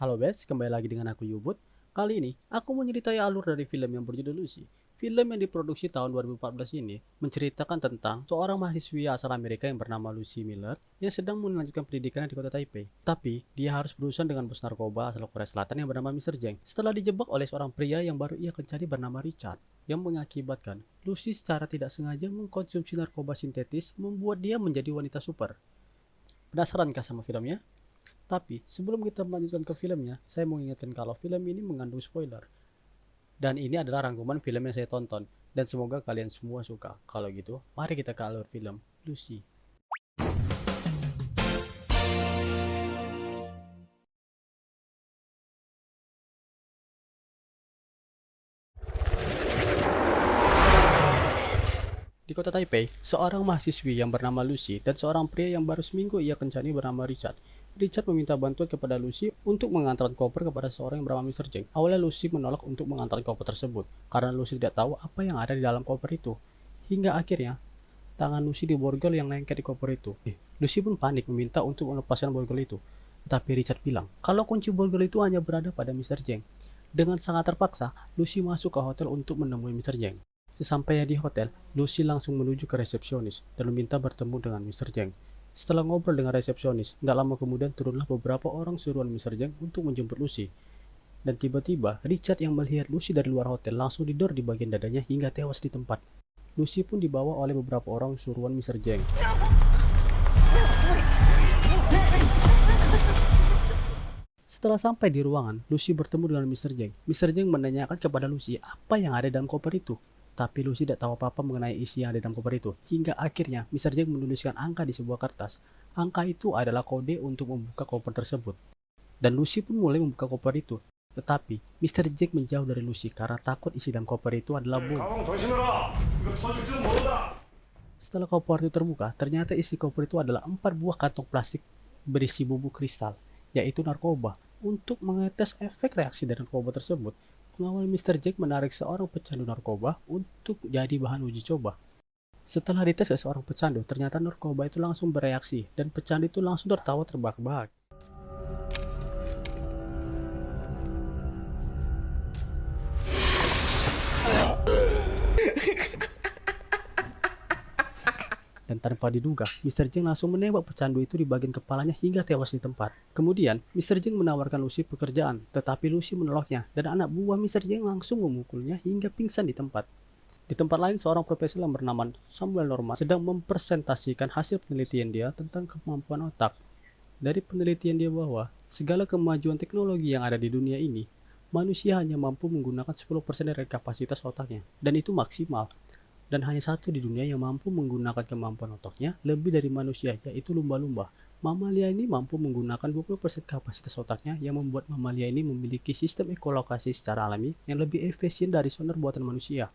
Halo Bes, kembali lagi dengan aku Yubut. Kali ini, aku mau nyeritai alur dari film yang berjudul Lucy. Film yang diproduksi tahun 2014 ini menceritakan tentang seorang mahasiswi asal Amerika yang bernama Lucy Miller yang sedang melanjutkan pendidikannya di kota Taipei. Tapi, dia harus berurusan dengan bos narkoba asal Korea Selatan yang bernama Mr. Jeng. Setelah dijebak oleh seorang pria yang baru ia kenali bernama Richard, yang mengakibatkan Lucy secara tidak sengaja mengkonsumsi narkoba sintetis membuat dia menjadi wanita super. Penasarankah sama filmnya? Tapi sebelum kita melanjutkan ke filmnya, saya mau ingatkan kalau film ini mengandung spoiler. Dan ini adalah rangkuman film yang saya tonton. Dan semoga kalian semua suka. Kalau gitu, mari kita ke alur film Lucy. Di kota Taipei, seorang mahasiswi yang bernama Lucy dan seorang pria yang baru seminggu ia kencani bernama Richard. Richard meminta bantuan kepada Lucy untuk mengantarkan koper kepada seorang yang bernama Mr. Jeng. Awalnya Lucy menolak untuk mengantarkan koper tersebut karena Lucy tidak tahu apa yang ada di dalam koper itu. Hingga akhirnya, tangan Lucy diborgol yang lengket di koper itu. Lucy pun panik meminta untuk melepaskan borgol itu. Tetapi Richard bilang, kalau kunci borgol itu hanya berada pada Mr. Jeng. Dengan sangat terpaksa, Lucy masuk ke hotel untuk menemui Mr. Jeng. Sesampainya di hotel, Lucy langsung menuju ke resepsionis dan meminta bertemu dengan Mr. Jeng. Setelah ngobrol dengan resepsionis, tidak lama kemudian turunlah beberapa orang suruhan Mr. Jeng untuk menjemput Lucy. Dan tiba-tiba, Richard yang melihat Lucy dari luar hotel langsung didor di bagian dadanya hingga tewas di tempat. Lucy pun dibawa oleh beberapa orang suruhan Mr. Jeng. Setelah sampai di ruangan, Lucy bertemu dengan Mr. Jeng. Mr. Jeng menanyakan kepada Lucy apa yang ada dalam koper itu. Tapi Lucy tidak tahu apa-apa mengenai isi yang ada dalam koper itu. Hingga akhirnya Mr. Jeng menuliskan angka di sebuah kertas. Angka itu adalah kode untuk membuka koper tersebut. Dan Lucy pun mulai membuka koper itu. Tetapi Mr. Jeng menjauh dari Lucy karena takut isi dalam koper itu adalah bom. Setelah koper itu terbuka, ternyata isi koper itu adalah 4 buah kantong plastik berisi bubuk kristal, yaitu narkoba. Untuk mengetes efek reaksi dari narkoba tersebut, pengawal Mr. Jack menarik seorang pecandu narkoba untuk jadi bahan uji coba. Setelah dites ke seorang pecandu, ternyata narkoba itu langsung bereaksi dan pecandu itu langsung tertawa terbahak-bahak. Dan tanpa diduga, Mr. Jeng langsung menembak pecandu itu di bagian kepalanya hingga tewas di tempat. Kemudian, Mr. Jeng menawarkan Lucy pekerjaan, tetapi Lucy menolaknya dan anak buah Mr. Jeng langsung memukulnya hingga pingsan di tempat. Di tempat lain, seorang profesor yang bernama Samuel Norman sedang mempresentasikan hasil penelitian dia tentang kemampuan otak. Dari penelitian dia bahwa segala kemajuan teknologi yang ada di dunia ini, manusia hanya mampu menggunakan 10% dari kapasitas otaknya, dan itu maksimal. Dan hanya satu di dunia yang mampu menggunakan kemampuan otaknya lebih dari manusia, yaitu lumba-lumba. Mamalia ini mampu menggunakan 20% kapasitas otaknya yang membuat mamalia ini memiliki sistem ekolokasi secara alami yang lebih efisien dari sonar buatan manusia.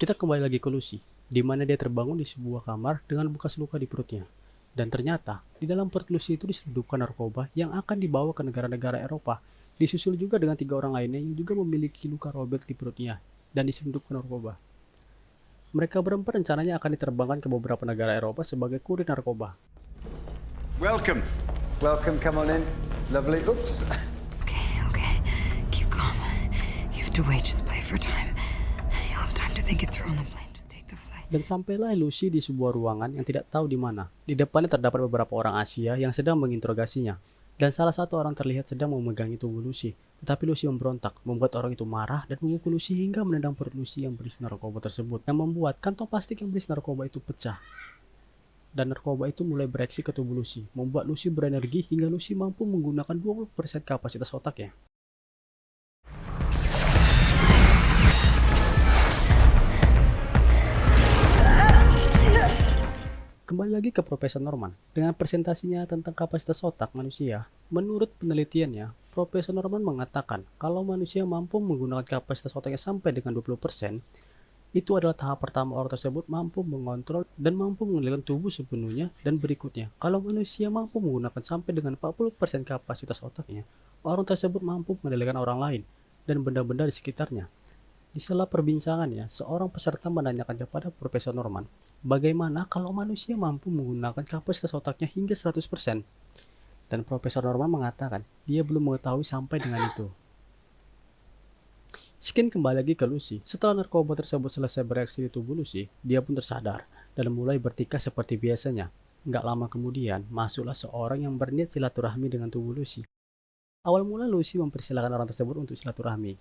Kita kembali lagi ke Lucy, di mana dia terbangun di sebuah kamar dengan bekas luka di perutnya. Dan ternyata, di dalam perut Lucy itu diselundupkan narkoba yang akan dibawa ke negara-negara Eropa. Disusul juga dengan 3 orang lainnya yang juga memiliki luka robek di perutnya dan diselundupkan narkoba. Mereka berempat rencananya akan diterbangkan ke beberapa negara Eropa sebagai kurir narkoba. Welcome. Welcome, come on in. Lovely. Oops. Okay. Keep calm. You have to wait, just play for time. You'll have time to think it through on the plane. Just take the flight. Dan sampailah Lucy di sebuah ruangan yang tidak tahu di mana. Di depannya terdapat beberapa orang Asia yang sedang menginterogasinya. Dan salah satu orang terlihat sedang memegangi tubuh Lucy. Tetapi Lucy memberontak, membuat orang itu marah dan memukul Lucy hingga menendang perut Lucy yang berisi narkoba tersebut, yang membuat kantong plastik yang berisi narkoba itu pecah. Dan narkoba itu mulai bereaksi ke tubuh Lucy, membuat Lucy berenergi hingga Lucy mampu menggunakan 20% kapasitas otaknya. Kembali lagi ke Profesor Norman. Dengan presentasinya tentang kapasitas otak manusia, menurut penelitiannya, Profesor Norman mengatakan kalau manusia mampu menggunakan kapasitas otaknya sampai dengan 20%, itu adalah tahap pertama orang tersebut mampu mengontrol dan mampu mengendalikan tubuh sepenuhnya, dan berikutnya, kalau manusia mampu menggunakan sampai dengan 40% kapasitas otaknya, orang tersebut mampu mengendalikan orang lain dan benda-benda di sekitarnya. Di sela perbincangannya, seorang peserta menanyakan kepada Profesor Norman, bagaimana kalau manusia mampu menggunakan kapasitas otaknya hingga 100%? Dan Profesor Norman mengatakan dia belum mengetahui sampai dengan itu. Skin kembali lagi ke Lucy. Setelah narkoba tersebut selesai bereaksi di tubuh Lucy, dia pun tersadar dan mulai bertikah seperti biasanya. Nggak lama kemudian, masuklah seorang yang berniat silaturahmi dengan tubuh Lucy. Awal mula Lucy mempersilahkan orang tersebut untuk silaturahmi.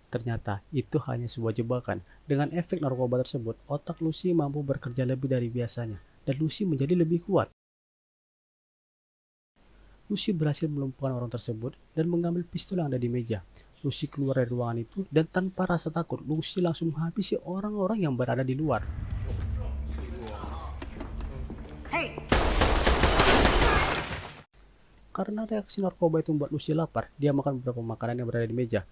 Ternyata itu hanya sebuah jebakan. Dengan efek narkoba tersebut, otak Lucy mampu bekerja lebih dari biasanya, dan Lucy menjadi lebih kuat. Lucy berhasil melumpuhkan orang tersebut dan mengambil pistol yang ada di meja. Lucy keluar dari ruangan itu dan tanpa rasa takut, Lucy langsung menghabisi orang-orang yang berada di luar. Hey! Karena reaksi narkoba itu membuat Lucy lapar, dia makan beberapa makanan yang berada di meja.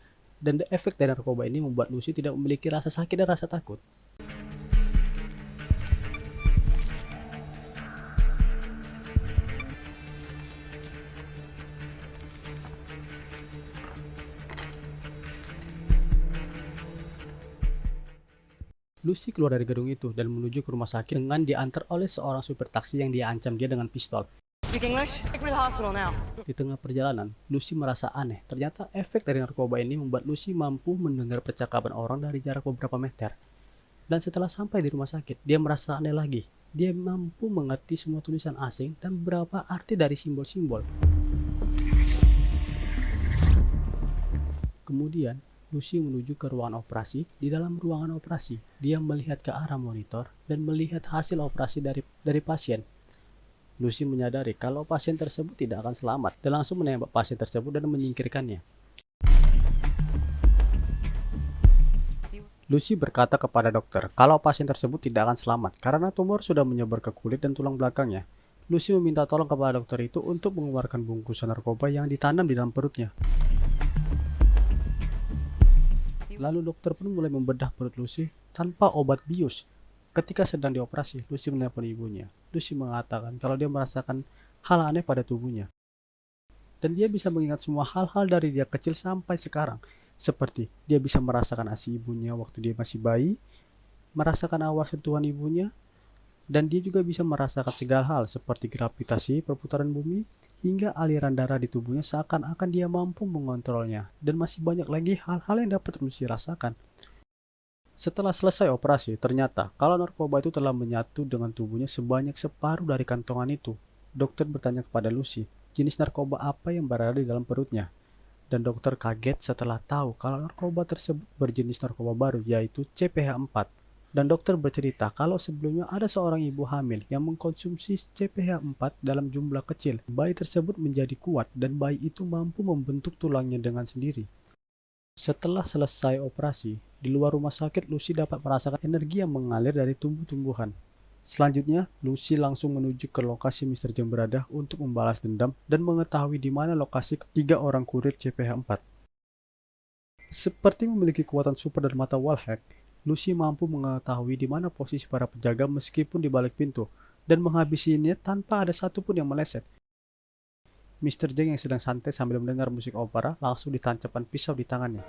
Dan efek dari narkoba ini membuat Lucy tidak memiliki rasa sakit dan rasa takut. Lucy keluar dari gedung itu dan menuju ke rumah sakit dengan diantar oleh seorang supir taksi yang diancam dia dengan pistol. Speak English? Take me to the hospital now. Di tengah perjalanan, Lucy merasa aneh. Ternyata efek dari narkoba ini membuat Lucy mampu mendengar percakapan orang dari jarak beberapa meter. Dan setelah sampai di rumah sakit, dia merasa aneh lagi. Dia mampu mengerti semua tulisan asing dan beberapa arti dari simbol-simbol. Kemudian, Lucy menuju ke ruangan operasi. Di dalam ruangan operasi, dia melihat ke arah monitor dan melihat hasil operasi dari pasien. Lucy menyadari kalau pasien tersebut tidak akan selamat dan langsung menembak pasien tersebut dan menyingkirkannya. Lucy berkata kepada dokter kalau pasien tersebut tidak akan selamat karena tumor sudah menyebar ke kulit dan tulang belakangnya. Lucy meminta tolong kepada dokter itu untuk mengeluarkan bungkusan narkoba yang ditanam di dalam perutnya. Lalu dokter pun mulai membedah perut Lucy tanpa obat bius. Ketika sedang dioperasi, Lucy menelpon ibunya. Lucy mengatakan kalau dia merasakan hal aneh pada tubuhnya. Dan dia bisa mengingat semua hal-hal dari dia kecil sampai sekarang. Seperti dia bisa merasakan ASI ibunya waktu dia masih bayi, merasakan awal sentuhan ibunya, dan dia juga bisa merasakan segala hal seperti gravitasi, perputaran bumi, hingga aliran darah di tubuhnya seakan-akan dia mampu mengontrolnya. Dan masih banyak lagi hal-hal yang dapat Lucy rasakan. Setelah selesai operasi, ternyata kalau narkoba itu telah menyatu dengan tubuhnya sebanyak separuh dari kantongan itu. Dokter bertanya kepada Lucy, jenis narkoba apa yang berada di dalam perutnya. Dan dokter kaget setelah tahu kalau narkoba tersebut berjenis narkoba baru, yaitu CPH4. Dan dokter bercerita kalau sebelumnya ada seorang ibu hamil yang mengkonsumsi CPH4 dalam jumlah kecil. Bayi tersebut menjadi kuat dan bayi itu mampu membentuk tulangnya dengan sendiri. Setelah selesai operasi, di luar rumah sakit Lucy dapat merasakan energi yang mengalir dari tumbuh-tumbuhan. Selanjutnya, Lucy langsung menuju ke lokasi Mr. Jeng berada untuk membalas dendam dan mengetahui di mana lokasi ketiga orang kurir CPH4. Seperti memiliki kekuatan super dan mata wallhack, Lucy mampu mengetahui di mana posisi para penjaga meskipun di balik pintu dan menghabisinya tanpa ada satupun yang meleset. Mr. Jeng yang sedang santai sambil mendengar musik opera langsung ditancapkan pisau di tangannya.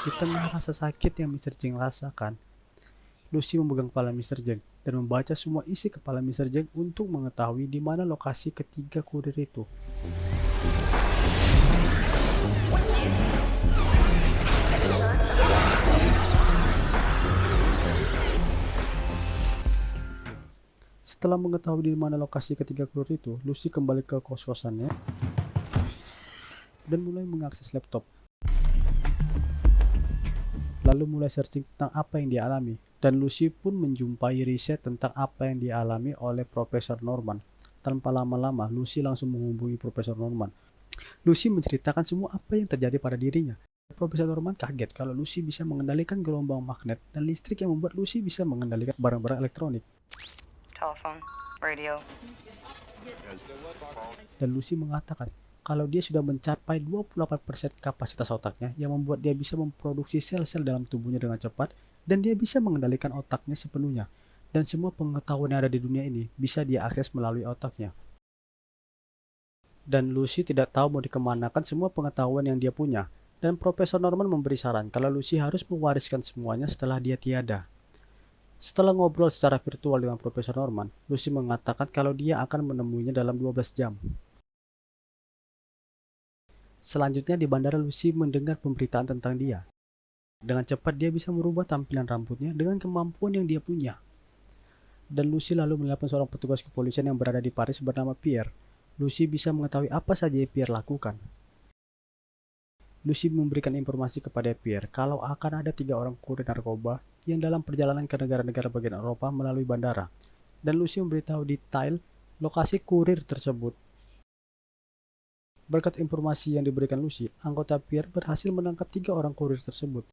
Di tengah rasa sakit yang Mr. Jeng rasakan, Lucy memegang kepala Mr. Jeng dan membaca semua isi kepala Mr. Jeng untuk mengetahui di mana lokasi ketiga kurir itu. Setelah mengetahui di mana lokasi ketiga kurir itu, Lucy kembali ke kos-kosannya dan mulai mengakses laptop. Lalu mulai searching tentang apa yang dialami, dan Lucy pun menjumpai riset tentang apa yang dialami oleh Profesor Norman. Tanpa lama-lama, Lucy langsung menghubungi Profesor Norman. Lucy menceritakan semua apa yang terjadi pada dirinya. Profesor Norman kaget kalau Lucy bisa mengendalikan gelombang magnet dan listrik yang membuat Lucy bisa mengendalikan barang-barang elektronik. Telephone, radio. Dan Lucy mengatakan kalau dia sudah mencapai 28% kapasitas otaknya yang membuat dia bisa memproduksi sel-sel dalam tubuhnya dengan cepat dan dia bisa mengendalikan otaknya sepenuhnya. Dan semua pengetahuan yang ada di dunia ini bisa dia akses melalui otaknya. Dan Lucy tidak tahu mau dikemanakan semua pengetahuan yang dia punya. Dan Profesor Norman memberi saran kalau Lucy harus mewariskan semuanya setelah dia tiada. Setelah ngobrol secara virtual dengan Profesor Norman, Lucy mengatakan kalau dia akan menemuinya dalam 12 jam. Selanjutnya di bandara, Lucy mendengar pemberitaan tentang dia. Dengan cepat dia bisa merubah tampilan rambutnya dengan kemampuan yang dia punya. Dan Lucy lalu menelpon seorang petugas kepolisian yang berada di Paris bernama Pierre. Lucy bisa mengetahui apa saja yang Pierre lakukan. Lucy memberikan informasi kepada Pierre kalau akan ada 3 orang kurir narkoba yang dalam perjalanan ke negara-negara bagian Eropa melalui bandara. Dan Lucy memberitahu detail lokasi kurir tersebut. Berkat informasi yang diberikan Lucy, anggota Pierre berhasil menangkap 3 orang kurir tersebut.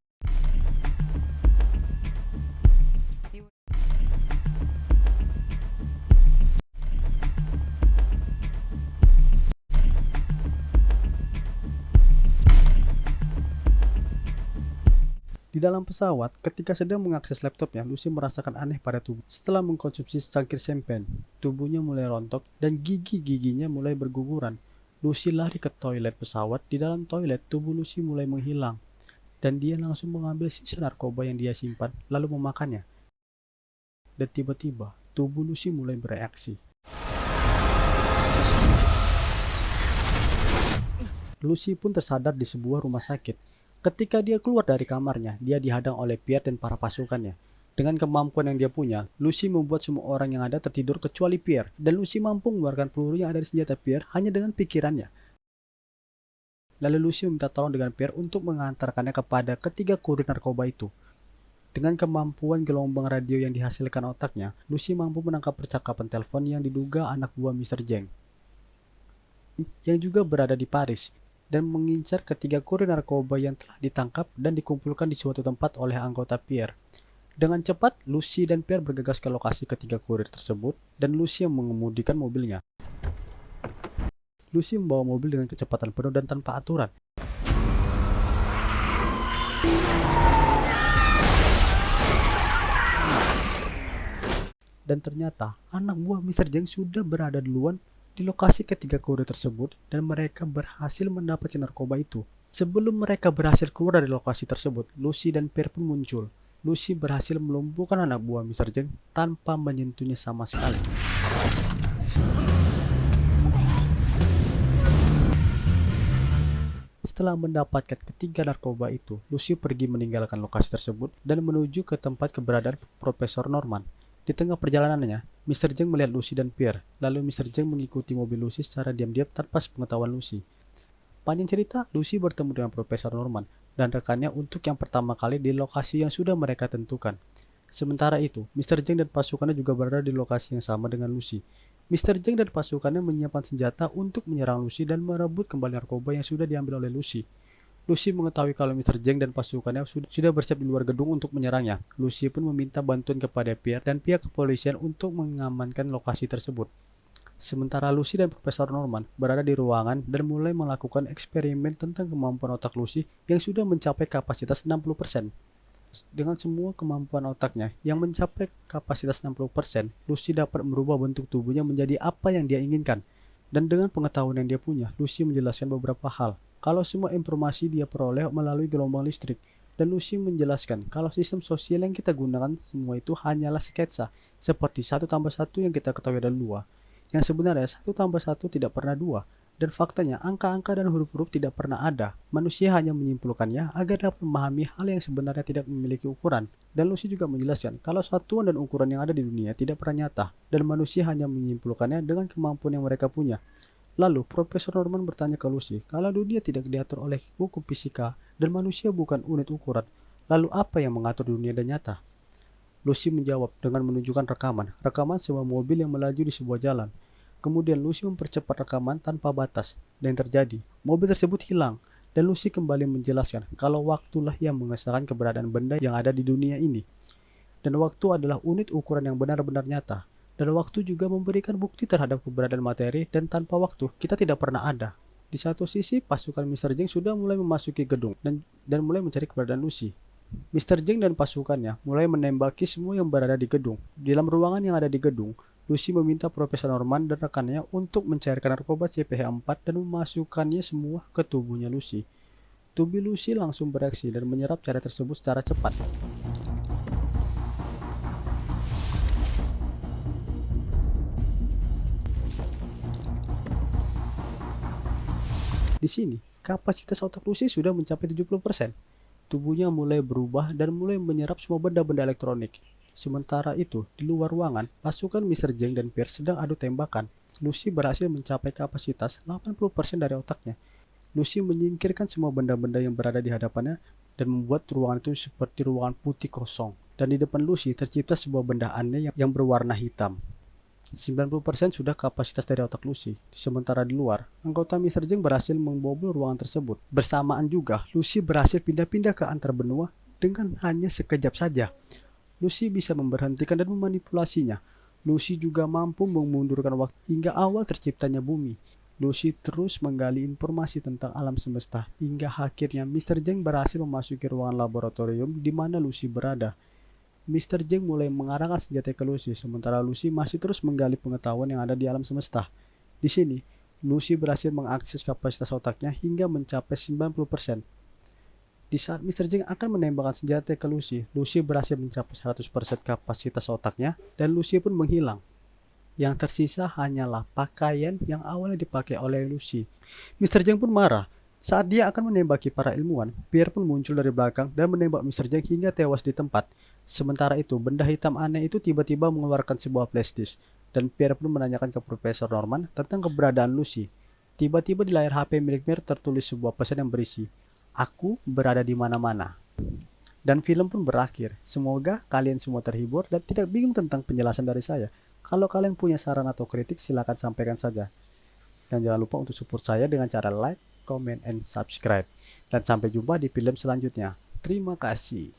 Di dalam pesawat, ketika sedang mengakses laptopnya, Lucy merasakan aneh pada tubuh. Setelah mengkonsumsi secangkir champagne, tubuhnya mulai rontok dan gigi-giginya mulai berguguran. Lucy lari ke toilet pesawat. Di dalam toilet, tubuh Lucy mulai menghilang. Dan dia langsung mengambil sisa narkoba yang dia simpan, lalu memakannya. Dan tiba-tiba, tubuh Lucy mulai bereaksi. Lucy pun tersadar di sebuah rumah sakit. Ketika dia keluar dari kamarnya, dia dihadang oleh Pierre dan para pasukannya. Dengan kemampuan yang dia punya, Lucy membuat semua orang yang ada tertidur kecuali Pierre. Dan Lucy mampu mengeluarkan peluru yang ada di senjata Pierre hanya dengan pikirannya. Lalu Lucy meminta tolong dengan Pierre untuk mengantarkannya kepada ketiga kurir narkoba itu. Dengan kemampuan gelombang radio yang dihasilkan otaknya, Lucy mampu menangkap percakapan telepon yang diduga anak buah Mr. Zheng, yang juga berada di Paris, dan mengincar ketiga kurir narkoba yang telah ditangkap dan dikumpulkan di suatu tempat oleh anggota Pierre. Dengan cepat, Lucy dan Pierre bergegas ke lokasi ketiga kurir tersebut, dan Lucy yang mengemudikan mobilnya. Lucy membawa mobil dengan kecepatan penuh dan tanpa aturan. Dan ternyata, anak buah Mr. Zheng sudah berada duluan di lokasi ketiga kurir tersebut, dan mereka berhasil mendapatkan narkoba itu. Sebelum mereka berhasil keluar dari lokasi tersebut, Lucy dan Pierre pun muncul. Lucy berhasil melumpuhkan anak buah Mr. Zheng tanpa menyentuhnya sama sekali. Setelah mendapatkan ketiga narkoba itu, Lucy pergi meninggalkan lokasi tersebut dan menuju ke tempat keberadaan Profesor Norman. Di tengah perjalanannya, Mr. Zheng melihat Lucy dan Pierre, lalu Mr. Zheng mengikuti mobil Lucy secara diam-diam tanpa sepengetahuan Lucy. Panjang cerita, Lucy bertemu dengan Profesor Norman dan rekannya untuk yang pertama kali di lokasi yang sudah mereka tentukan. Sementara itu, Mr. Zheng dan pasukannya juga berada di lokasi yang sama dengan Lucy. Mr. Zheng dan pasukannya menyiapkan senjata untuk menyerang Lucy dan merebut kembali narkoba yang sudah diambil oleh Lucy. Lucy mengetahui kalau Mr. Zheng dan pasukannya sudah bersiap di luar gedung untuk menyerangnya. Lucy pun meminta bantuan kepada Pierre dan pihak kepolisian untuk mengamankan lokasi tersebut. Sementara Lucy dan Profesor Norman berada di ruangan dan mulai melakukan eksperimen tentang kemampuan otak Lucy yang sudah mencapai kapasitas 60%. Dengan semua kemampuan otaknya yang mencapai kapasitas 60%, Lucy dapat merubah bentuk tubuhnya menjadi apa yang dia inginkan. Dan dengan pengetahuan yang dia punya, Lucy menjelaskan beberapa hal. Kalau semua informasi dia peroleh melalui gelombang listrik, dan Lucy menjelaskan kalau sistem sosial yang kita gunakan semua itu hanyalah sketsa, seperti 1 tambah 1 yang kita ketahui adalah 2, yang sebenarnya 1 tambah 1 tidak pernah 2, dan faktanya angka-angka dan huruf-huruf tidak pernah ada. Manusia hanya menyimpulkannya agar dapat memahami hal yang sebenarnya tidak memiliki ukuran. Dan Lucy juga menjelaskan kalau satuan dan ukuran yang ada di dunia tidak pernah nyata, dan manusia hanya menyimpulkannya dengan kemampuan yang mereka punya. Lalu, Profesor Norman bertanya ke Lucy, kalau dunia tidak diatur oleh hukum fisika dan manusia bukan unit ukuran, lalu apa yang mengatur dunia dan nyata? Lucy menjawab dengan menunjukkan rekaman sebuah mobil yang melaju di sebuah jalan. Kemudian Lucy mempercepat rekaman tanpa batas, dan yang terjadi, mobil tersebut hilang, dan Lucy kembali menjelaskan kalau waktulah yang mengesahkan keberadaan benda yang ada di dunia ini. Dan waktu adalah unit ukuran yang benar-benar nyata. Dan waktu juga memberikan bukti terhadap keberadaan materi, dan tanpa waktu, kita tidak pernah ada. Di satu sisi, pasukan Mr. Zheng sudah mulai memasuki gedung dan mulai mencari keberadaan Lucy. Mr. Zheng dan pasukannya mulai menembaki semua yang berada di gedung. Di dalam ruangan yang ada di gedung, Lucy meminta Profesor Norman dan rekannya untuk mencairkan narkoba CPH-4 dan memasukkannya semua ke tubuhnya Lucy. Tubuh Lucy langsung bereaksi dan menyerap cairan tersebut secara cepat. Di sini, kapasitas otak Lucy sudah mencapai 70%. Tubuhnya mulai berubah dan mulai menyerap semua benda-benda elektronik. Sementara itu, di luar ruangan, pasukan Mr. Zeng dan Pierce sedang adu tembakan. Lucy berhasil mencapai kapasitas 80% dari otaknya. Lucy menyingkirkan semua benda-benda yang berada di hadapannya dan membuat ruangan itu seperti ruangan putih kosong. Dan di depan Lucy tercipta sebuah benda aneh yang berwarna hitam. 90% sudah kapasitas dari otak Lucy. Sementara di luar, anggota Mr. Zeng berhasil membobol ruangan tersebut. Bersamaan juga, Lucy berhasil pindah-pindah ke antar benua dengan hanya sekejap saja. Lucy bisa memberhentikan dan memanipulasinya. Lucy juga mampu memundurkan waktu hingga awal terciptanya bumi. Lucy terus menggali informasi tentang alam semesta hingga akhirnya Mr. Zeng berhasil memasuki ruangan laboratorium di mana Lucy berada. Mr. Zeng mulai mengarahkan senjata ke Lucy, sementara Lucy masih terus menggali pengetahuan yang ada di alam semesta. Di sini, Lucy berhasil mengakses kapasitas otaknya hingga mencapai 90%. Di saat Mr. Zeng akan menembakkan senjata ke Lucy, Lucy berhasil mencapai 100% kapasitas otaknya dan Lucy pun menghilang. Yang tersisa hanyalah pakaian yang awalnya dipakai oleh Lucy. Mr. Zeng pun marah. Saat dia akan menembaki para ilmuwan, Pierre pun muncul dari belakang dan menembak Mr. Zeng hingga tewas di tempat. Sementara itu, benda hitam aneh itu tiba-tiba mengeluarkan sebuah flash disk, dan Pierre pun menanyakan ke Profesor Norman tentang keberadaan Lucy. Tiba-tiba di layar HP milik Pierre tertulis sebuah pesan yang berisi, "Aku berada di mana-mana." Dan film pun berakhir. Semoga kalian semua terhibur dan tidak bingung tentang penjelasan dari saya. Kalau kalian punya saran atau kritik, silakan sampaikan saja. Dan jangan lupa untuk support saya dengan cara like, comment, and subscribe. Dan sampai jumpa di film selanjutnya. Terima kasih.